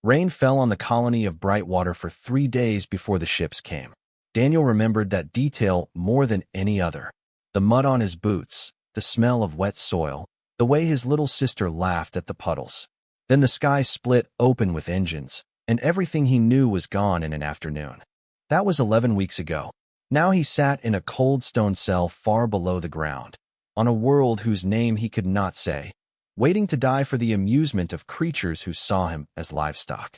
Rain fell on the colony of Brightwater for 3 days before the ships came. Daniel remembered that detail more than any other. The mud on his boots, the smell of wet soil, the way his little sister laughed at the puddles. Then the sky split open with engines, and everything he knew was gone in an afternoon. That was 11 weeks ago. Now he sat in a cold stone cell far below the ground, on a world whose name he could not say, waiting to die for the amusement of creatures who saw him as livestock.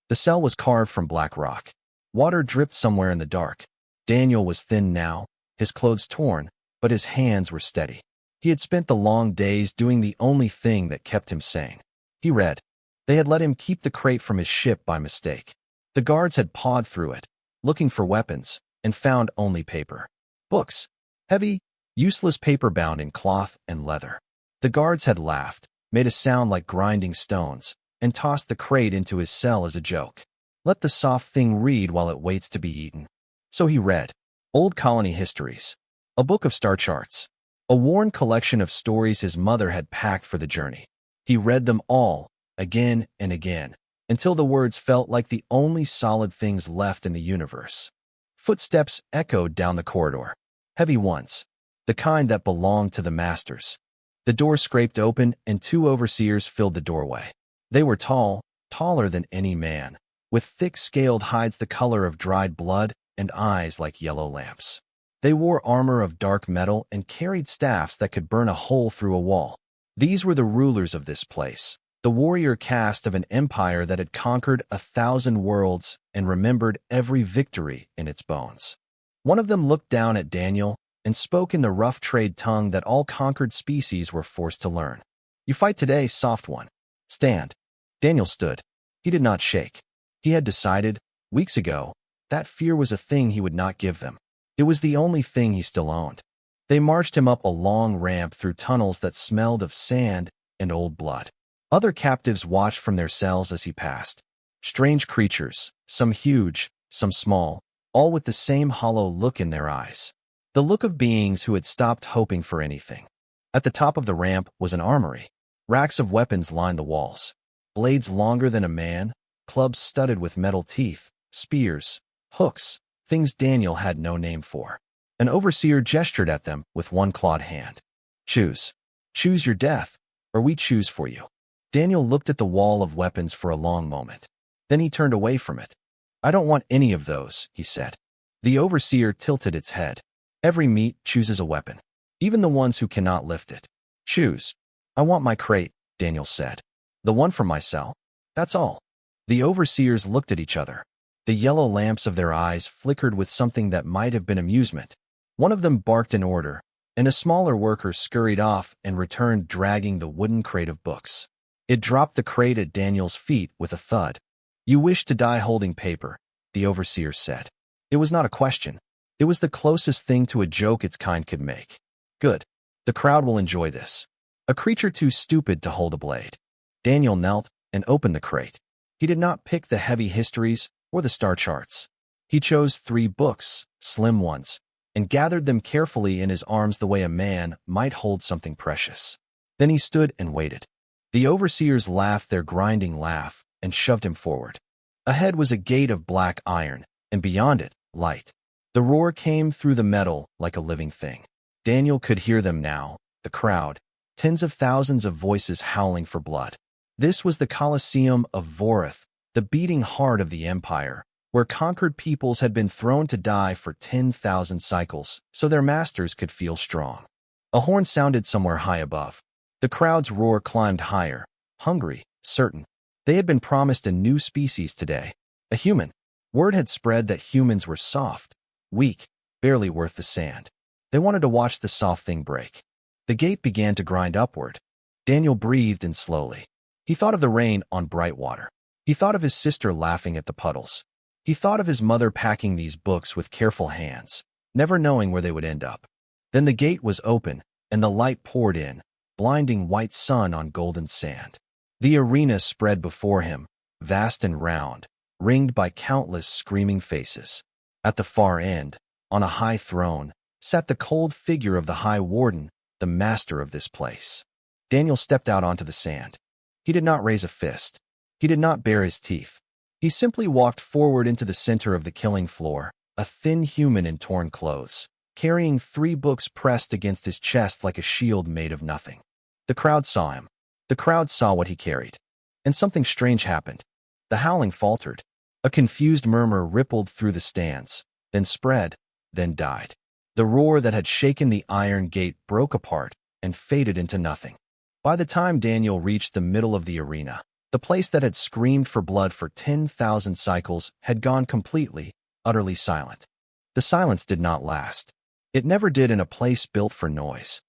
The cell was carved from black rock. Water dripped somewhere in the dark. Daniel was thin now, his clothes torn, but his hands were steady. He had spent the long days doing the only thing that kept him sane. He read. They had let him keep the crate from his ship by mistake. The guards had pawed through it, looking for weapons, and found only paper. Books. Heavy, useless paper bound in cloth and leather. The guards had laughed, made a sound like grinding stones, and tossed the crate into his cell as a joke. Let the soft thing read while it waits to be eaten. So he read. Old Colony Histories. A book of star charts. A worn collection of stories his mother had packed for the journey. He read them all, again and again, until the words felt like the only solid things left in the universe. Footsteps echoed down the corridor. Heavy ones. The kind that belonged to the masters. The door scraped open and 2 overseers filled the doorway. They were tall, taller than any man, with thick scaled hides the color of dried blood and eyes like yellow lamps. They wore armor of dark metal and carried staffs that could burn a hole through a wall. These were the rulers of this place, the warrior caste of an empire that had conquered 1,000 worlds and remembered every victory in its bones. One of them looked down at Daniel and spoke in the rough trade tongue that all conquered species were forced to learn. You fight today, soft one. Stand. Daniel stood. He did not shake. He had decided, weeks ago, that fear was a thing he would not give them. It was the only thing he still owned. They marched him up a long ramp through tunnels that smelled of sand and old blood. Other captives watched from their cells as he passed. Strange creatures, some huge, some small, all with the same hollow look in their eyes. The look of beings who had stopped hoping for anything. At the top of the ramp was an armory. Racks of weapons lined the walls. Blades longer than a man, clubs studded with metal teeth, spears, hooks, things Daniel had no name for. An overseer gestured at them with one clawed hand. Choose. Choose your death, or we choose for you. Daniel looked at the wall of weapons for a long moment. Then he turned away from it. I don't want any of those, he said. The overseer tilted its head. Every meat chooses a weapon, even the ones who cannot lift it. Choose. I want my crate, Daniel said. The one from my cell. That's all. The overseers looked at each other. The yellow lamps of their eyes flickered with something that might have been amusement. One of them barked an order, and a smaller worker scurried off and returned dragging the wooden crate of books. It dropped the crate at Daniel's feet with a thud. You wish to die holding paper, the overseer said. It was not a question. It was the closest thing to a joke its kind could make. Good. The crowd will enjoy this. A creature too stupid to hold a blade. Daniel knelt and opened the crate. He did not pick the heavy histories or the star charts. He chose 3 books, slim ones, and gathered them carefully in his arms the way a man might hold something precious. Then he stood and waited. The overseers laughed their grinding laugh and shoved him forward. Ahead was a gate of black iron, and beyond it, light. The roar came through the metal like a living thing. Daniel could hear them now, the crowd, tens of thousands of voices howling for blood. This was the Colosseum of Vorath, the beating heart of the empire, where conquered peoples had been thrown to die for 10,000 cycles so their masters could feel strong. A horn sounded somewhere high above. The crowd's roar climbed higher, hungry, certain. They had been promised a new species today, a human. Word had spread that humans were soft, weak, barely worth the sand. They wanted to watch the soft thing break. The gate began to grind upward. Daniel breathed in slowly. He thought of the rain on Brightwater. He thought of his sister laughing at the puddles. He thought of his mother packing these books with careful hands, never knowing where they would end up. Then the gate was open, and the light poured in, blinding white sun on golden sand. The arena spread before him, vast and round, ringed by countless screaming faces. At the far end, on a high throne, sat the cold figure of the High Warden, the master of this place. Daniel stepped out onto the sand. He did not raise a fist. He did not bare his teeth. He simply walked forward into the center of the killing floor, a thin human in torn clothes, carrying 3 books pressed against his chest like a shield made of nothing. The crowd saw him. The crowd saw what he carried. And something strange happened. The howling faltered. A confused murmur rippled through the stands, then spread, then died. The roar that had shaken the iron gate broke apart and faded into nothing. By the time Daniel reached the middle of the arena, the place that had screamed for blood for 10,000 cycles had gone completely, utterly silent. The silence did not last. It never did in a place built for noise.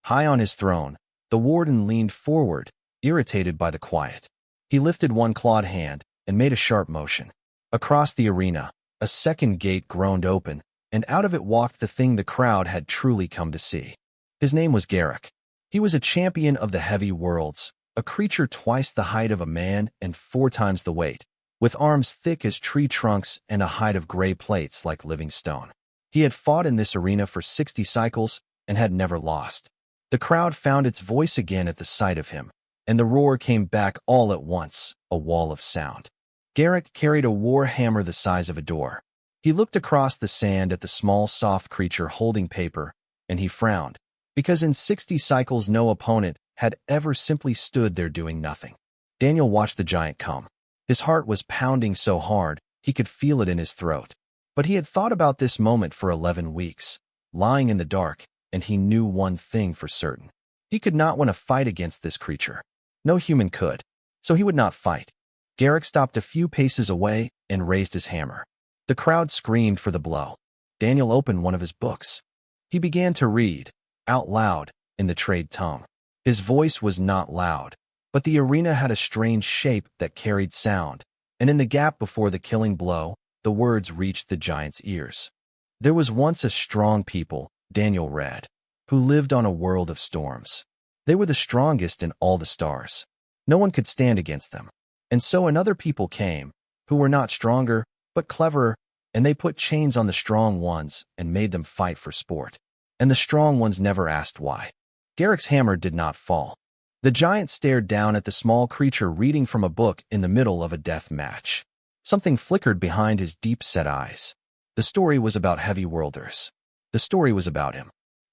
High on his throne, the warden leaned forward, irritated by the quiet. He lifted one clawed hand and made a sharp motion. Across the arena, a second gate groaned open, and out of it walked the thing the crowd had truly come to see. His name was Garrick. He was a champion of the heavy worlds, a creature twice the height of a man and 4 times the weight, with arms thick as tree trunks and a hide of gray plates like living stone. He had fought in this arena for 60 cycles and had never lost. The crowd found its voice again at the sight of him, and the roar came back all at once, a wall of sound. Garrick carried a war hammer the size of a door. He looked across the sand at the small, soft creature holding paper, and he frowned, because in 60 cycles no opponent had ever simply stood there doing nothing. Daniel watched the giant come. His heart was pounding so hard, he could feel it in his throat. But he had thought about this moment for 11 weeks, lying in the dark, and he knew one thing for certain. He could not win a fight against this creature. No human could. So he would not fight. Garrick stopped a few paces away and raised his hammer. The crowd screamed for the blow. Daniel opened one of his books. He began to read, out loud, in the trade tongue. His voice was not loud, but the arena had a strange shape that carried sound, and in the gap before the killing blow, the words reached the giant's ears. There was once a strong people, Daniel read, who lived on a world of storms. They were the strongest in all the stars. No one could stand against them. And so another people came, who were not stronger, but cleverer, and they put chains on the strong ones and made them fight for sport. And the strong ones never asked why. Garrick's hammer did not fall. The giant stared down at the small creature reading from a book in the middle of a death match. Something flickered behind his deep-set eyes. The story was about heavy worlders. The story was about him.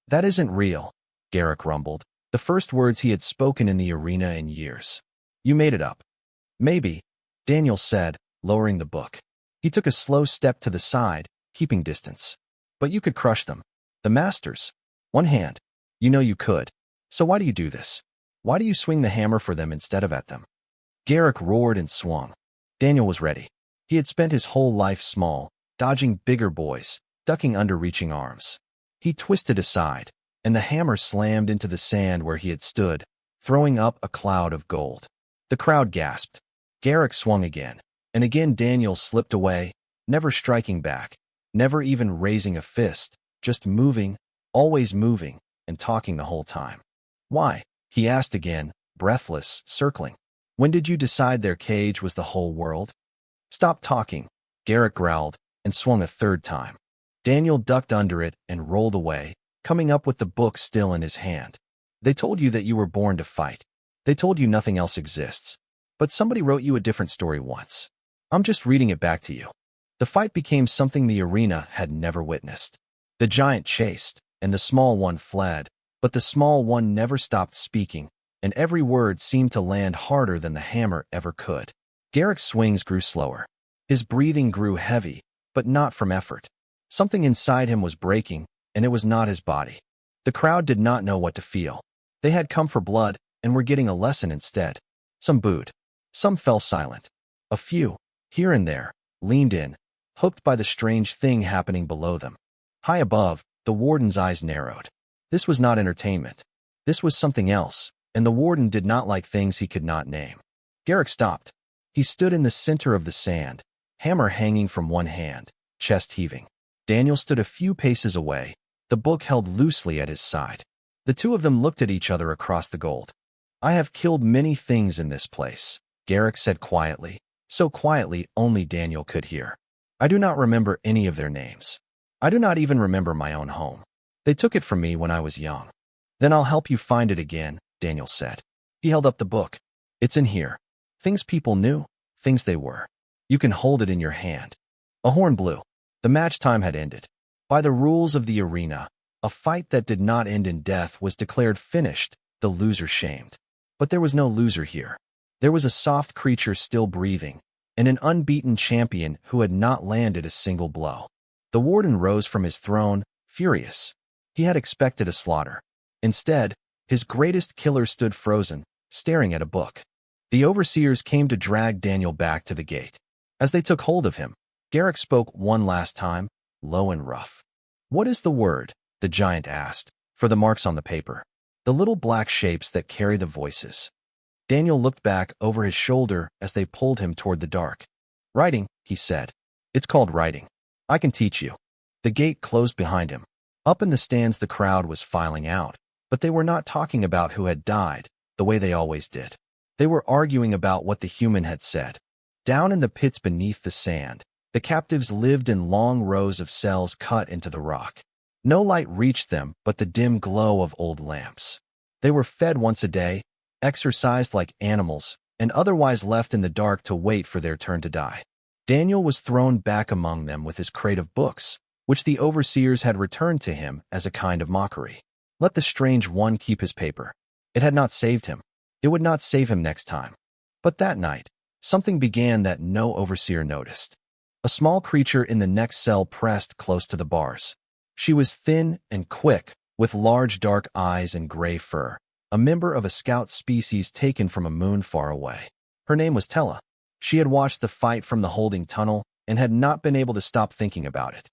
That isn't real, Garrick rumbled, the first words he had spoken in the arena in years. You made it up. Maybe, Daniel said, lowering the book. He took a slow step to the side, keeping distance. But you could crush them. The masters. One hand. You know you could. So why do you do this? Why do you swing the hammer for them instead of at them? Garrick roared and swung. Daniel was ready. He had spent his whole life small, dodging bigger boys, ducking under reaching arms. He twisted aside, and the hammer slammed into the sand where he had stood, throwing up a cloud of gold. The crowd gasped. Garrick swung again, and again Daniel slipped away, never striking back, never even raising a fist, just moving, always moving, and talking the whole time. Why? He asked again, breathless, circling. When did you decide their cage was the whole world? Stop talking, Garrick growled, and swung a third time. Daniel ducked under it and rolled away, coming up with the book still in his hand. They told you that you were born to fight. They told you nothing else exists. But somebody wrote you a different story once. I'm just reading it back to you. The fight became something the arena had never witnessed. The giant chased, and the small one fled, but the small one never stopped speaking, and every word seemed to land harder than the hammer ever could. Garrick's swings grew slower. His breathing grew heavy, but not from effort. Something inside him was breaking, and it was not his body. The crowd did not know what to feel. They had come for blood, and were getting a lesson instead. Some booed. Some fell silent. A few, here and there, leaned in, hooked by the strange thing happening below them. High above, the warden's eyes narrowed. This was not entertainment. This was something else, and the warden did not like things he could not name. Garrick stopped. He stood in the center of the sand, hammer hanging from one hand, chest heaving. Daniel stood a few paces away, the book held loosely at his side. The two of them looked at each other across the gold. I have killed many things in this place, Garrick said quietly, so quietly only Daniel could hear. I do not remember any of their names. I do not even remember my own home. They took it from me when I was young. Then I'll help you find it again, Daniel said. He held up the book. It's in here. Things people knew, things they were. You can hold it in your hand. A horn blew. The match time had ended. By the rules of the arena, a fight that did not end in death was declared finished, the loser shamed. But there was no loser here. There was a soft creature still breathing, and an unbeaten champion who had not landed a single blow. The warden rose from his throne, furious. He had expected a slaughter. Instead, his greatest killer stood frozen, staring at a book. The overseers came to drag Daniel back to the gate. As they took hold of him, Garrick spoke one last time, low and rough. "What is the word?" the giant asked, "for the marks on the paper. The little black shapes that carry the voices." Daniel looked back over his shoulder as they pulled him toward the dark. "Writing," he said. "It's called writing. I can teach you." The gate closed behind him. Up in the stands the crowd was filing out, but they were not talking about who had died, the way they always did. They were arguing about what the human had said. Down in the pits beneath the sand, the captives lived in long rows of cells cut into the rock. No light reached them but the dim glow of old lamps. They were fed once a day, exercised like animals, and otherwise left in the dark to wait for their turn to die. Daniel was thrown back among them with his crate of books, which the overseers had returned to him as a kind of mockery. Let the strange one keep his paper. It had not saved him. It would not save him next time. But that night, something began that no overseer noticed. A small creature in the next cell pressed close to the bars. She was thin and quick, with large dark eyes and gray fur, a member of a scout species taken from a moon far away. Her name was Tella. She had watched the fight from the holding tunnel and had not been able to stop thinking about it.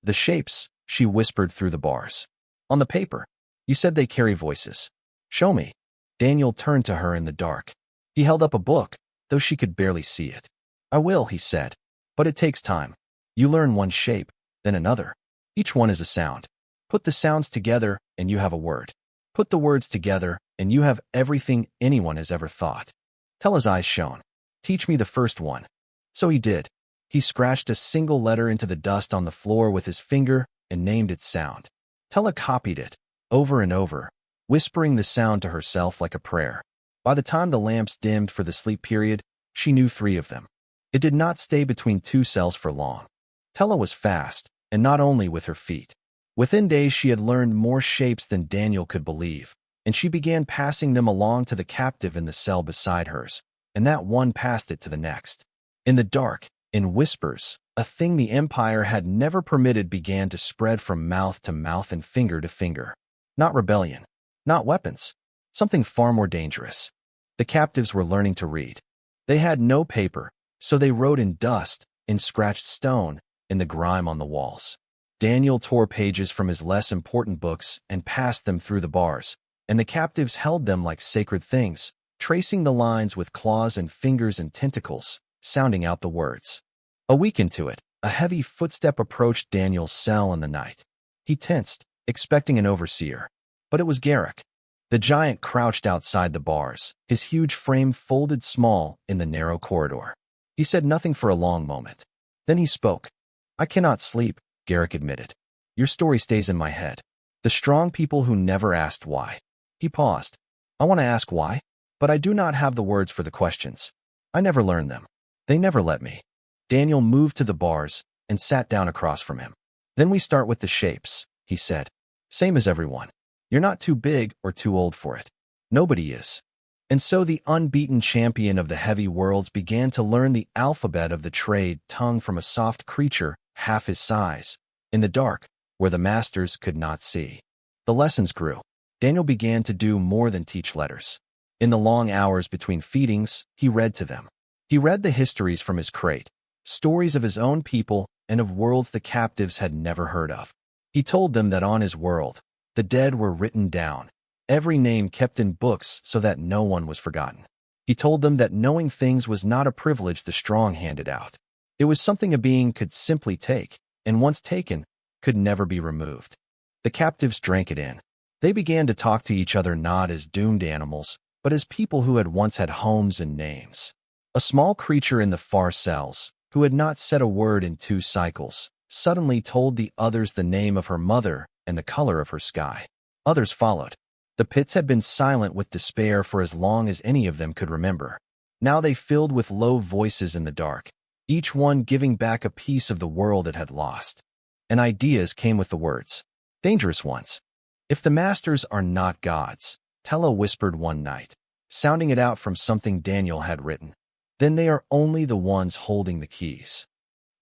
"The shapes," she whispered through the bars. "On the paper. You said they carry voices. Show me." Daniel turned to her in the dark. He held up a book, though she could barely see it. "I will," he said. "But it takes time. You learn one shape, then another. Each one is a sound. Put the sounds together, and you have a word. Put the words together, and you have everything anyone has ever thought." Tella's eyes shone. "Teach me the first one." So he did. He scratched a single letter into the dust on the floor with his finger and named its sound. Tella copied it, over and over, whispering the sound to herself like a prayer. By the time the lamps dimmed for the sleep period, she knew 3 of them. It did not stay between 2 cells for long. Tella was fast, and not only with her feet. Within days she had learned more shapes than Daniel could believe, and she began passing them along to the captive in the cell beside hers, and that one passed it to the next. In the dark, in whispers, a thing the Empire had never permitted began to spread from mouth to mouth and finger to finger. Not rebellion, not weapons, something far more dangerous. The captives were learning to read. They had no paper, so they wrote in dust, in scratched stone, in the grime on the walls. Daniel tore pages from his less important books and passed them through the bars, and the captives held them like sacred things, tracing the lines with claws and fingers and tentacles, sounding out the words. A week into it, a heavy footstep approached Daniel's cell in the night. He tensed, expecting an overseer. But it was Garrick. The giant crouched outside the bars, his huge frame folded small in the narrow corridor. He said nothing for a long moment. Then he spoke. "I cannot sleep," Garrick admitted. "Your story stays in my head. The strong people who never asked why." He paused. "I want to ask why, but I do not have the words for the questions. I never learned them. They never let me." Daniel moved to the bars and sat down across from him. "Then we start with the shapes," he said. "Same as everyone. You're not too big or too old for it. Nobody is." And so the unbeaten champion of the heavy worlds began to learn the alphabet of the trade tongue from a soft creature half his size, in the dark, where the masters could not see. The lessons grew. Daniel began to do more than teach letters. In the long hours between feedings, he read to them. He read the histories from his crate, stories of his own people and of worlds the captives had never heard of. He told them that on his world, the dead were written down, every name kept in books so that no one was forgotten. He told them that knowing things was not a privilege the strong handed out. It was something a being could simply take, and once taken, could never be removed. The captives drank it in. They began to talk to each other not as doomed animals, but as people who had once had homes and names. A small creature in the far cells, who had not said a word in 2 cycles, suddenly told the others the name of her mother and the color of her sky. Others followed. The pits had been silent with despair for as long as any of them could remember. Now they filled with low voices in the dark, each one giving back a piece of the world it had lost. And ideas came with the words. Dangerous ones. If the masters are not gods, Tella whispered one night, sounding it out from something Daniel had written, then they are only the ones holding the keys.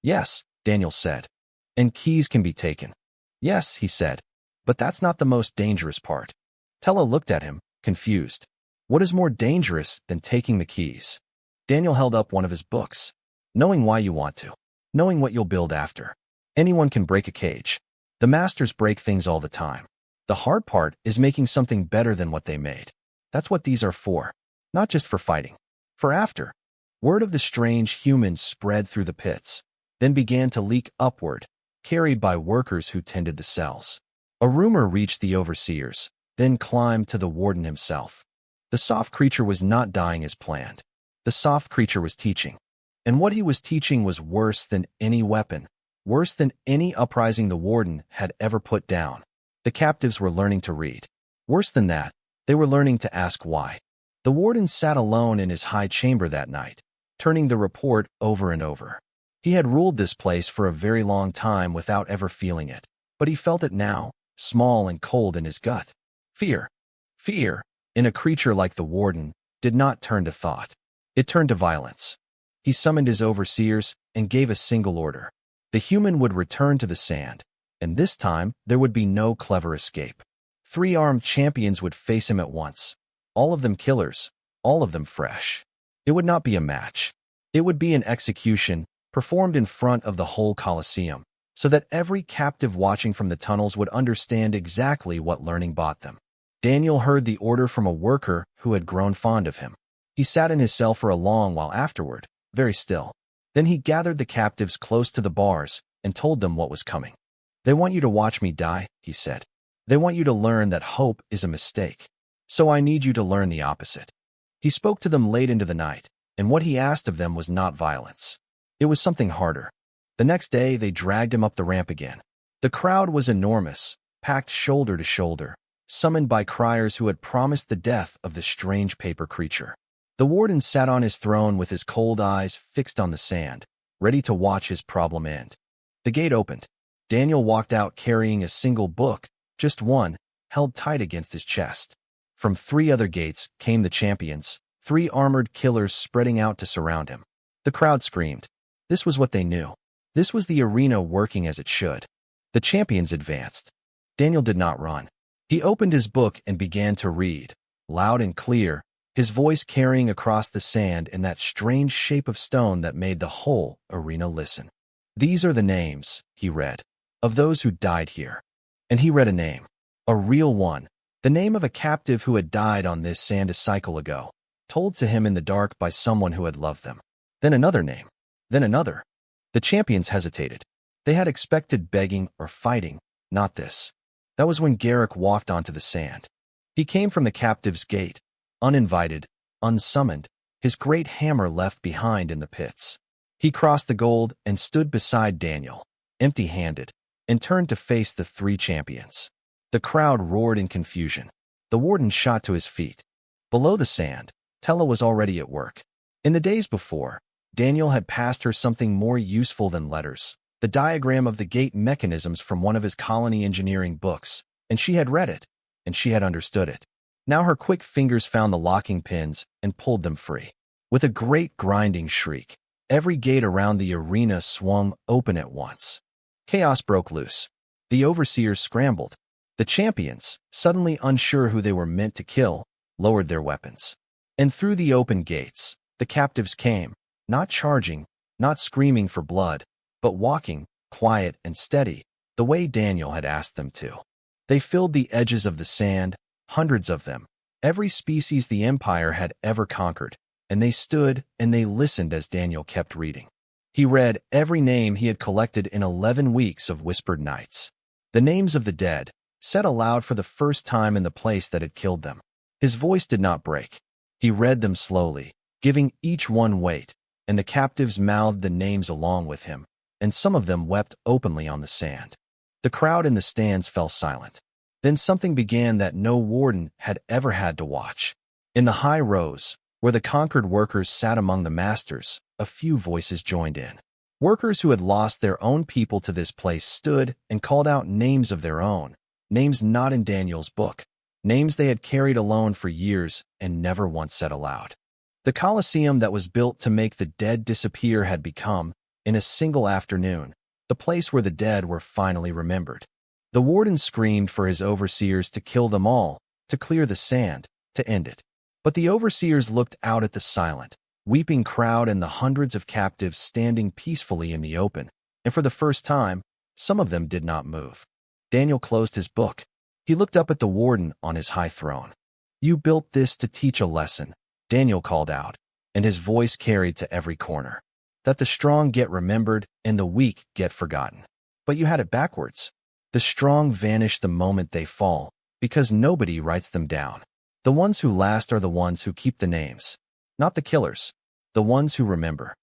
Yes, Daniel said. And keys can be taken. Yes, he said. But that's not the most dangerous part. Tella looked at him, confused. What is more dangerous than taking the keys? Daniel held up one of his books. Knowing why you want to. Knowing what you'll build after. Anyone can break a cage. The masters break things all the time. The hard part is making something better than what they made. That's what these are for. Not just for fighting. For after. Word of the strange humans spread through the pits, then began to leak upward, carried by workers who tended the cells. A rumor reached the overseers, then climbed to the warden himself. The soft creature was not dying as planned. The soft creature was teaching. And what he was teaching was worse than any weapon, worse than any uprising the warden had ever put down. The captives were learning to read. Worse than that, they were learning to ask why. The warden sat alone in his high chamber that night, turning the report over and over. He had ruled this place for a very long time without ever feeling it, but he felt it now, small and cold in his gut. Fear. Fear, in a creature like the warden, did not turn to thought. It turned to violence. He summoned his overseers and gave a single order. The human would return to the sand, and this time there would be no clever escape. 3 armed champions would face him at once, all of them killers, all of them fresh. It would not be a match. It would be an execution, performed in front of the whole Colosseum, so that every captive watching from the tunnels would understand exactly what learning bought them. Daniel heard the order from a worker who had grown fond of him. He sat in his cell for a long while afterward, very still. Then he gathered the captives close to the bars and told them what was coming. They want you to watch me die, he said. They want you to learn that hope is a mistake. So I need you to learn the opposite. He spoke to them late into the night, and what he asked of them was not violence. It was something harder. The next day, they dragged him up the ramp again. The crowd was enormous, packed shoulder to shoulder, summoned by criers who had promised the death of the strange paper creature. The warden sat on his throne with his cold eyes fixed on the sand, ready to watch his problem end. The gate opened. Daniel walked out carrying a single book, just one, held tight against his chest. From 3 other gates came the champions, 3 armored killers spreading out to surround him. The crowd screamed. This was what they knew. This was the arena working as it should. The champions advanced. Daniel did not run. He opened his book and began to read, loud and clear, his voice carrying across the sand in that strange shape of stone that made the whole arena listen. These are the names, he read, of those who died here. And he read a name, a real one, the name of a captive who had died on this sand a cycle ago, told to him in the dark by someone who had loved them. Then another name. Then another. The champions hesitated. They had expected begging or fighting, not this. That was when Garrick walked onto the sand. He came from the captive's gate, uninvited, unsummoned, his great hammer left behind in the pits. He crossed the gold and stood beside Daniel, empty-handed, and turned to face the 3 champions. The crowd roared in confusion. The warden shot to his feet. Below the sand, Tella was already at work. In the days before, Daniel had passed her something more useful than letters, the diagram of the gate mechanisms from one of his colony engineering books, and she had read it, and she had understood it. Now her quick fingers found the locking pins and pulled them free. With a great grinding shriek, every gate around the arena swung open at once. Chaos broke loose. The overseers scrambled. The champions, suddenly unsure who they were meant to kill, lowered their weapons. And through the open gates, the captives came, not charging, not screaming for blood, but walking, quiet and steady, the way Daniel had asked them to. They filled the edges of the sand, hundreds of them, every species the Empire had ever conquered, and they stood and they listened as Daniel kept reading. He read every name he had collected in 11 weeks of whispered nights. The names of the dead, said aloud for the first time in the place that had killed them. His voice did not break. He read them slowly, giving each one weight, and the captives mouthed the names along with him, and some of them wept openly on the sand. The crowd in the stands fell silent. Then something began that no warden had ever had to watch. In the high rows, Where the conquered workers sat among the masters, a few voices joined in. Workers who had lost their own people to this place stood and called out names of their own, names not in Daniel's book, names they had carried alone for years and never once said aloud. The Colosseum that was built to make the dead disappear had become, in a single afternoon, the place where the dead were finally remembered. The warden screamed for his overseers to kill them all, to clear the sand, to end it. But the overseers looked out at the silent, weeping crowd and the hundreds of captives standing peacefully in the open, and for the first time, some of them did not move. Daniel closed his book. He looked up at the warden on his high throne. "You built this to teach a lesson," Daniel called out, and his voice carried to every corner. "That the strong get remembered and the weak get forgotten. But you had it backwards. The strong vanish the moment they fall, because nobody writes them down. The ones who last are the ones who keep the names. Not the killers, the ones who remember."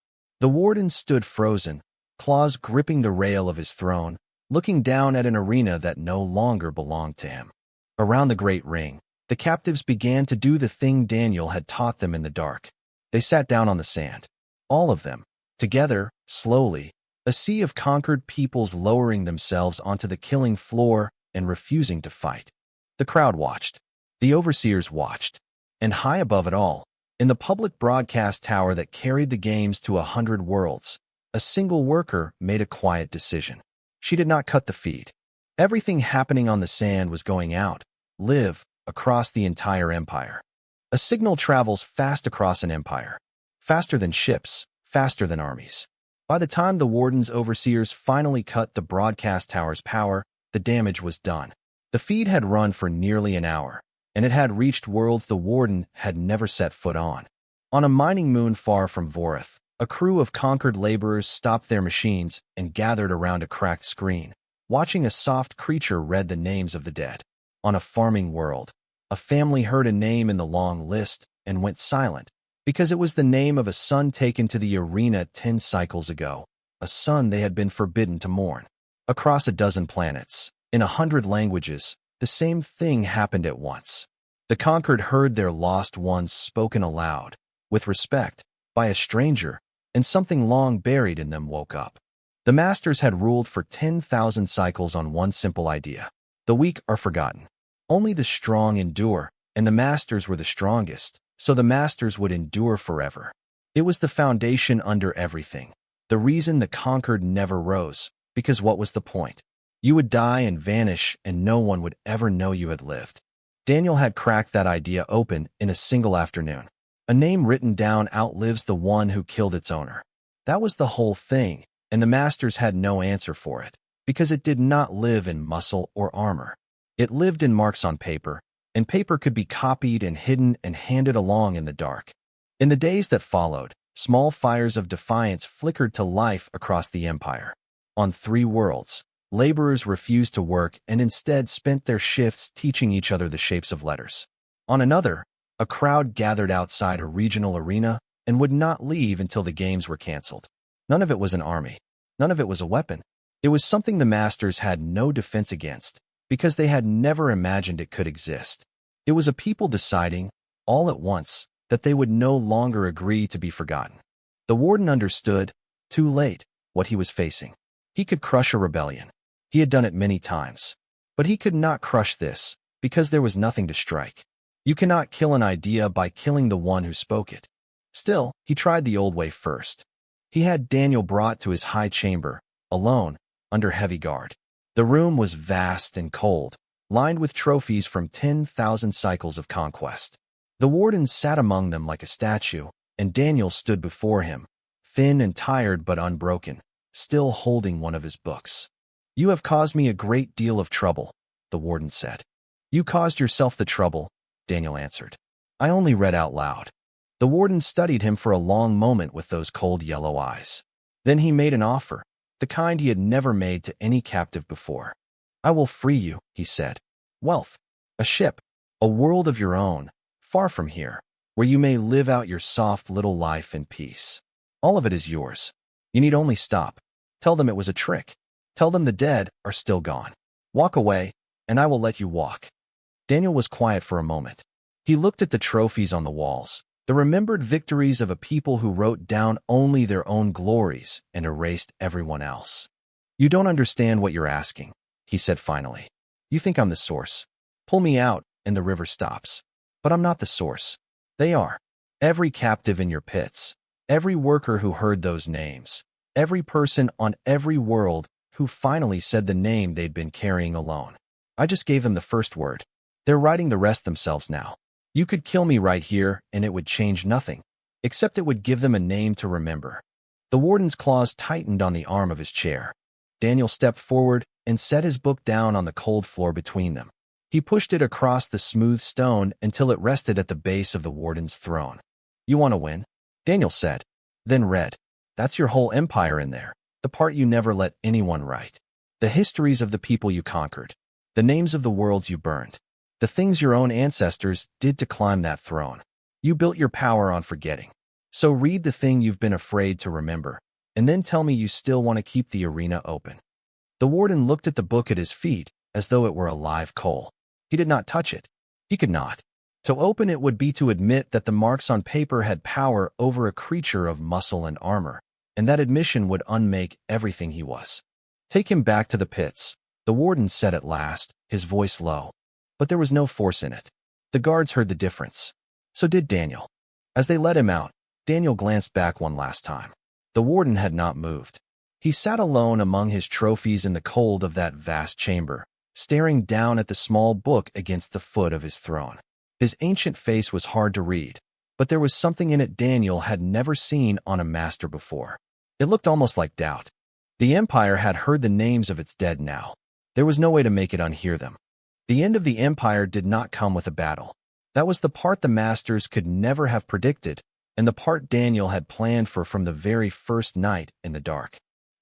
The warden stood frozen, claws gripping the rail of his throne, looking down at an arena that no longer belonged to him. Around the great ring, the captives began to do the thing Daniel had taught them in the dark. They sat down on the sand. All of them, together, slowly, a sea of conquered peoples lowering themselves onto the killing floor and refusing to fight. The crowd watched. The overseers watched. And high above it all, in the public broadcast tower that carried the games to 100 worlds, a single worker made a quiet decision. She did not cut the feed. Everything happening on the sand was going out, live, across the entire empire. A signal travels fast across an empire. Faster than ships, faster than armies. By the time the warden's overseers finally cut the broadcast tower's power, the damage was done. The feed had run for nearly an hour, and it had reached worlds the warden had never set foot on. On a mining moon far from Vorith, a crew of conquered laborers stopped their machines and gathered around a cracked screen, watching a soft creature read the names of the dead. On a farming world, a family heard a name in the long list and went silent, because it was the name of a son taken to the arena 10 cycles ago, a son they had been forbidden to mourn. Across a dozen planets, in 100 languages, the same thing happened at once. The conquered heard their lost ones spoken aloud, with respect, by a stranger, and something long buried in them woke up. The masters had ruled for 10,000 cycles on one simple idea. The weak are forgotten. Only the strong endure, and the masters were the strongest, so the masters would endure forever. It was the foundation under everything. The reason the conquered never rose, because what was the point? You would die and vanish, and no one would ever know you had lived. Daniel had cracked that idea open in a single afternoon. A name written down outlives the one who killed its owner. That was the whole thing, and the masters had no answer for it, because it did not live in muscle or armor. It lived in marks on paper, and paper could be copied and hidden and handed along in the dark. In the days that followed, small fires of defiance flickered to life across the empire. On 3 worlds, laborers refused to work and instead spent their shifts teaching each other the shapes of letters. On another, a crowd gathered outside a regional arena and would not leave until the games were canceled. None of it was an army. None of it was a weapon. It was something the masters had no defense against, because they had never imagined it could exist. It was a people deciding, all at once, that they would no longer agree to be forgotten. The warden understood, too late, what he was facing. He could crush a rebellion. He had done it many times. But he could not crush this, because there was nothing to strike. You cannot kill an idea by killing the one who spoke it. Still, he tried the old way first. He had Daniel brought to his high chamber, alone, under heavy guard. The room was vast and cold, lined with trophies from 10,000 cycles of conquest. The warden sat among them like a statue, and Daniel stood before him, thin and tired but unbroken, still holding one of his books. "You have caused me a great deal of trouble," the warden said. "You caused yourself the trouble," Daniel answered. "I only read out loud." The warden studied him for a long moment with those cold yellow eyes. Then he made an offer, the kind he had never made to any captive before. "I will free you," he said. "Wealth, a ship, a world of your own, far from here, where you may live out your soft little life in peace. All of it is yours. You need only stop. Tell them it was a trick. Tell them the dead are still gone. Walk away, and I will let you walk." Daniel was quiet for a moment. He looked at the trophies on the walls, The remembered victories of a people who wrote down only their own glories and erased everyone else. You don't understand what you're asking, he said finally. You think I'm the source. Pull me out, and the river stops. But I'm not the source. They are. Every captive in your pits. Every worker who heard those names. Every person on every world who finally said the name they'd been carrying alone. I just gave them the first word. They're writing the rest themselves now. You could kill me right here, and it would change nothing, except it would give them a name to remember. The warden's claws tightened on the arm of his chair. Daniel stepped forward and set his book down on the cold floor between them. He pushed it across the smooth stone until it rested at the base of the warden's throne. You want to win? Daniel said. Then read. That's your whole empire in there, the part you never let anyone write. The histories of the people you conquered. The names of the worlds you burned. The things your own ancestors did to climb that throne. You built your power on forgetting. So read the thing you've been afraid to remember, and then tell me you still want to keep the arena open. The warden looked at the book at his feet as though it were a live coal. He did not touch it. He could not. To open it would be to admit that the marks on paper had power over a creature of muscle and armor, and that admission would unmake everything he was. Take him back to the pits, the warden said at last, his voice low. But there was no force in it. The guards heard the difference. So did Daniel. As they let him out, Daniel glanced back one last time. The warden had not moved. He sat alone among his trophies in the cold of that vast chamber, staring down at the small book against the foot of his throne. His ancient face was hard to read, but there was something in it Daniel had never seen on a master before. It looked almost like doubt. The Empire had heard the names of its dead now. There was no way to make it unhear them. The end of the Empire did not come with a battle. That was the part the Masters could never have predicted, and the part Daniel had planned for from the very first night in the dark.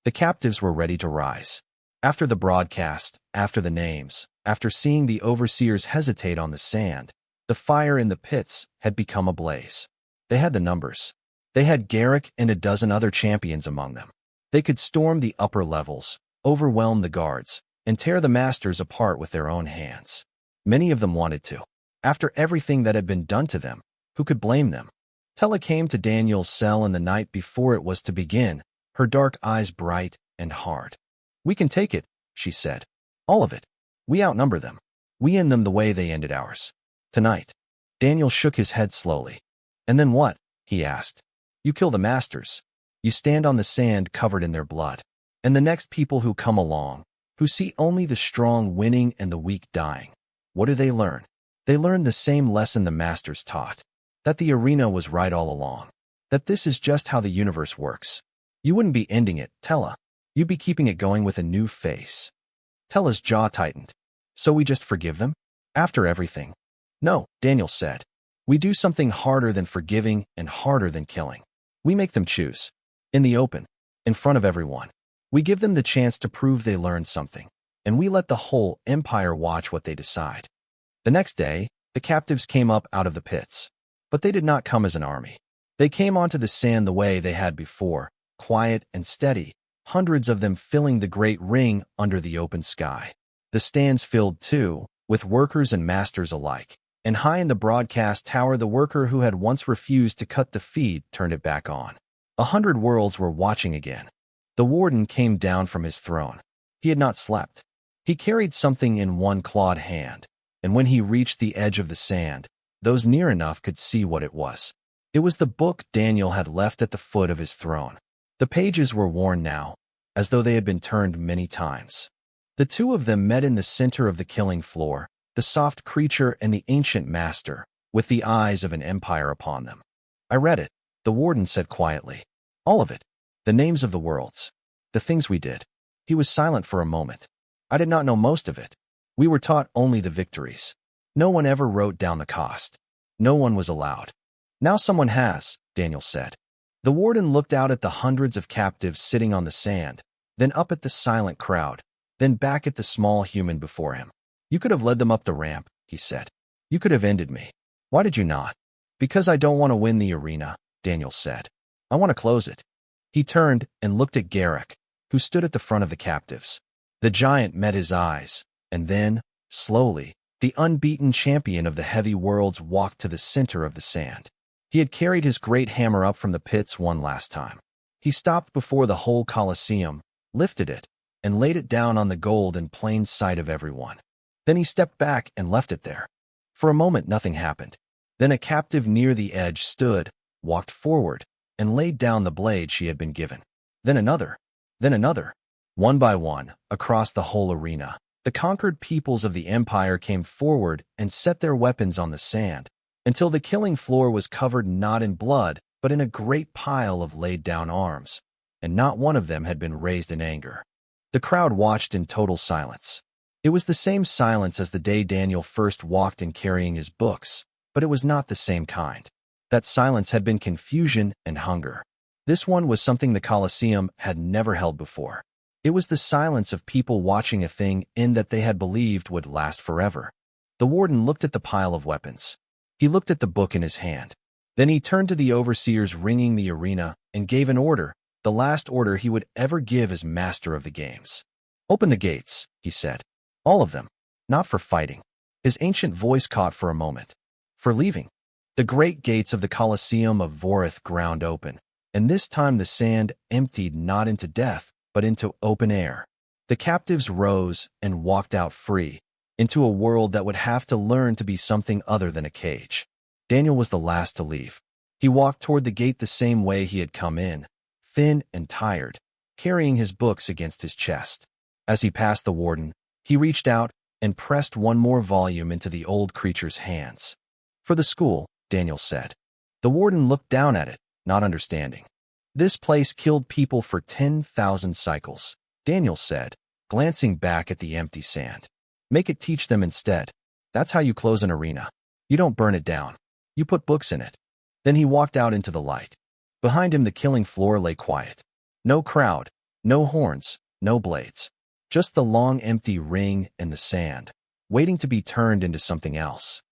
The captives were ready to rise. After the broadcast, after the names, after seeing the overseers hesitate on the sand, the fire in the pits had become ablaze. They had the numbers. They had Garrick and a dozen other champions among them. They could storm the upper levels, overwhelm the guards, and tear the Masters apart with their own hands. Many of them wanted to. After everything that had been done to them, who could blame them? Tella came to Daniel's cell in the night before it was to begin, her dark eyes bright and hard. We can take it, she said. All of it. We outnumber them. We end them the way they ended ours. Tonight. Daniel shook his head slowly. And then what? He asked. You kill the Masters. You stand on the sand covered in their blood. And the next people who come along, who see only the strong winning and the weak dying. What do they learn? They learn the same lesson the Masters taught. That the arena was right all along. That this is just how the universe works. You wouldn't be ending it, Tella. You'd be keeping it going with a new face. Tella's jaw tightened. So we just forgive them? After everything? No, Daniel said. We do something harder than forgiving and harder than killing. We make them choose. In the open. In front of everyone. We give them the chance to prove they learned something, and we let the whole Empire watch what they decide. The next day, the captives came up out of the pits. But they did not come as an army. They came onto the sand the way they had before, quiet and steady, hundreds of them filling the great ring under the open sky. The stands filled too, with workers and masters alike, and high in the broadcast tower the worker who had once refused to cut the feed turned it back on. 100 worlds were watching again. The warden came down from his throne. He had not slept. He carried something in one clawed hand, and when he reached the edge of the sand, those near enough could see what it was. It was the book Daniel had left at the foot of his throne. The pages were worn now, as though they had been turned many times. The two of them met in the center of the killing floor, the soft creature and the ancient master, with the eyes of an empire upon them. I read it, the warden said quietly. All of it. The names of the worlds. The things we did. He was silent for a moment. I did not know most of it. We were taught only the victories. No one ever wrote down the cost. No one was allowed. Now someone has, Daniel said. The warden looked out at the hundreds of captives sitting on the sand, then up at the silent crowd, then back at the small human before him. You could have led them up the ramp, he said. You could have ended me. Why did you not? Because I don't want to win the arena, Daniel said. I want to close it. He turned and looked at Garrick, who stood at the front of the captives. The giant met his eyes, and then, slowly, the unbeaten champion of the heavy worlds walked to the center of the sand. He had carried his great hammer up from the pits one last time. He stopped before the whole Colosseum, lifted it, and laid it down on the gold in plain sight of everyone. Then he stepped back and left it there. For a moment nothing happened. Then a captive near the edge stood, walked forward, and laid down the blade she had been given. Then another. Then another. One by one, across the whole arena, the conquered peoples of the empire came forward and set their weapons on the sand, until the killing floor was covered not in blood, but in a great pile of laid-down arms, and not one of them had been raised in anger. The crowd watched in total silence. It was the same silence as the day Daniel first walked in carrying his books, but it was not the same kind. That silence had been confusion and hunger. This one was something the Colosseum had never held before. It was the silence of people watching a thing in that they had believed would last forever. The warden looked at the pile of weapons. He looked at the book in his hand. Then he turned to the overseers ringing the arena and gave an order, the last order he would ever give as master of the games. "Open the gates," he said. "All of them. Not for fighting." His ancient voice caught for a moment. "For leaving." The great gates of the Colosseum of Vorith ground open, and this time the sand emptied not into death, but into open air. The captives rose and walked out free, into a world that would have to learn to be something other than a cage. Daniel was the last to leave. He walked toward the gate the same way he had come in, thin and tired, carrying his books against his chest. As he passed the warden, he reached out and pressed one more volume into the old creature's hands. "For the school," Daniel said. The warden looked down at it, not understanding. "This place killed people for 10,000 cycles," Daniel said, glancing back at the empty sand. "Make it teach them instead. That's how you close an arena. You don't burn it down. You put books in it." Then he walked out into the light. Behind him the killing floor lay quiet. No crowd, no horns, no blades. Just the long empty ring and the sand, waiting to be turned into something else.